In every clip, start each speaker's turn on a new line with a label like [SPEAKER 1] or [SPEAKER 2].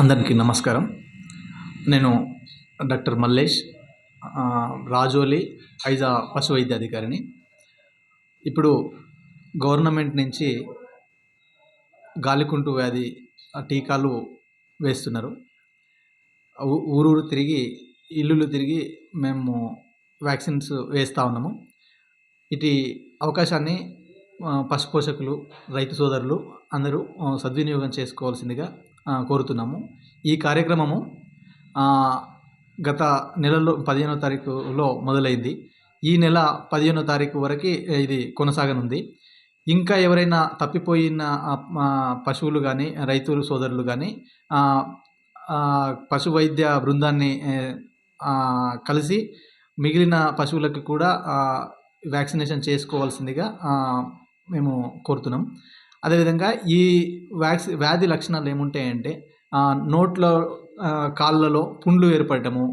[SPEAKER 1] అందరికీ నమస్కారం. నేను డాక్టర్ మల్లేష్, రాజోలి ఐజా పశు వైద్య అధికారిని. ఇప్పుడు గవర్నమెంట్ నుంచి గాలికుంటు వ్యాధి టీకాలు వేస్తున్నారు. ఊరూరు తిరిగి, ఇల్లులు తిరిగి మేము వ్యాక్సిన్స్ వేస్తూ ఉన్నాము. ఇటు అవకాశాన్ని పశు పోషకులు, రైతు సోదరులు అందరూ సద్వినియోగం చేసుకోవాల్సిందిగా కోరుతున్నాము. ఈ కార్యక్రమము గత నెలలో 15వ తారీఖులో మొదలైంది. ఈ నెల 15వ తారీఖు వరకు ఇది కొనసాగనుంది. ఇంకా ఎవరైనా తప్పిపోయిన పశువులు కానీ, రైతులు సోదరులు కానీ పశు వైద్య బృందాన్ని కలిసి మిగిలిన పశువులకు కూడా వ్యాక్సినేషన్ చేసుకోవాల్సిందిగా మేము కోరుతున్నాం. అదేవిధంగా ఈ వ్యాధి లక్షణాలు ఏముంటాయంటే నోట్లో, కాళ్ళలో పుండ్లు ఏర్పడటము,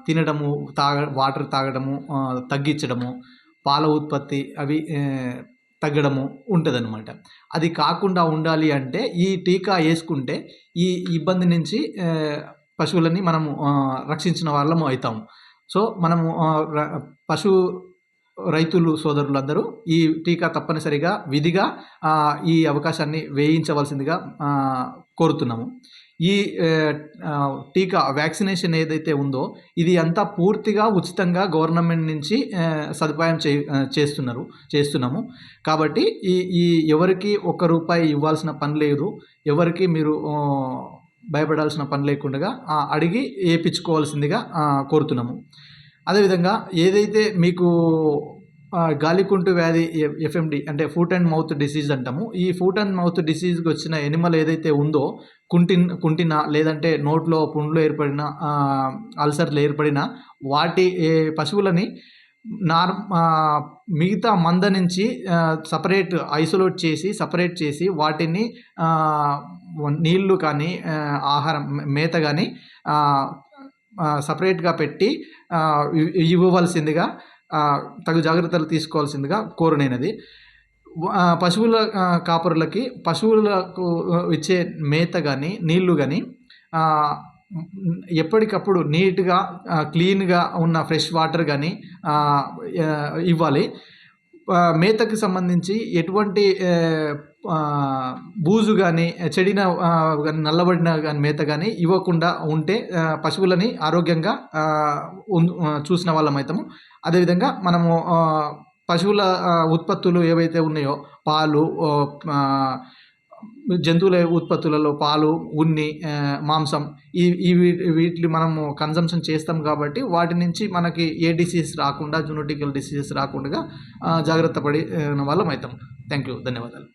[SPEAKER 1] తినడము, వాటర్ తాగడము తగ్గించడము, పాల ఉత్పత్తి అవి తగ్గడము ఉంటుందన్నమాట. అది కాకుండా ఉండాలి అంటే ఈ టీకా వేసుకుంటే ఈ ఇబ్బంది నుంచి పశువులని మనము రక్షించిన వాళ్ళము అవుతాము. సో మనము రైతులు సోదరులందరూ ఈ టీకా తప్పనిసరిగా విధిగా ఈ అవకాశాన్ని వేయించవలసిందిగా కోరుతున్నాము. ఈ టీకా వ్యాక్సినేషన్ ఏదైతే ఉందో ఇది అంతా పూర్తిగా ఉచితంగా గవర్నమెంట్ నుంచి సదుపాయం చేస్తున్నాము. కాబట్టి ఈ ఎవరికి ₹1 ఇవ్వాల్సిన పని లేదు. ఎవరికి మీరు భయపడాల్సిన పని లేకుండా అడిగి వేయించుకోవాల్సిందిగా కోరుతున్నాము. అదేవిధంగా ఏదైతే మీకు గాలికుంటు వ్యాధి ఎఫ్ఎండి అంటే ఫుట్ అండ్ మౌత్ డిసీజ్ అంటాము. ఈ ఫుట్ అండ్ మౌత్ డిసీజ్కి వచ్చిన ఎనిమల్ ఏదైతే ఉందో కుంటిన లేదంటే నోట్లో పుండ్లు ఏర్పడిన, అల్సర్లు ఏర్పడిన వాటి పశువులని మిగతా మంద నుంచి సపరేట్ చేసి వాటిని నీళ్లు కానీ, ఆహారం మేత కానీ సపరేట్గా పెట్టి ఇవ్వవలసిందిగా, తగు జాగ్రత్తలు తీసుకోవాల్సిందిగా కోరనైనది. పశువుల కాపరులకి పశువులకు ఇచ్చే మేత కానీ, నీళ్లు కానీ ఎప్పటికప్పుడు నీట్గా, క్లీన్గా ఉన్న ఫ్రెష్ వాటర్ కానీ ఇవ్వాలి. మేతకు సంబంధించి ఎటువంటి బూజు కానీ, చెడిన కానీ, నల్లబడిన కానీ మేత కానీ ఇవ్వకుండా ఉంటే పశువులని ఆరోగ్యంగా చూసిన వాళ్ళం అవుతాము. అదేవిధంగా మనము పశువుల ఉత్పత్తులు ఏవైతే ఉన్నాయో, పాలు, జంతువుల ఉత్పత్తులలో పాలు, ఉన్ని, మాంసం వీటిని మనము కన్జంప్షన్ చేస్తాం కాబట్టి వాటి నుంచి మనకి ఏ డిసీజ్ రాకుండా, జూనోటికల్ డిసీజెస్ రాకుండా జాగ్రత్త పడిన వాళ్ళం అవుతాం. Thank you. ధన్యవాదాలు.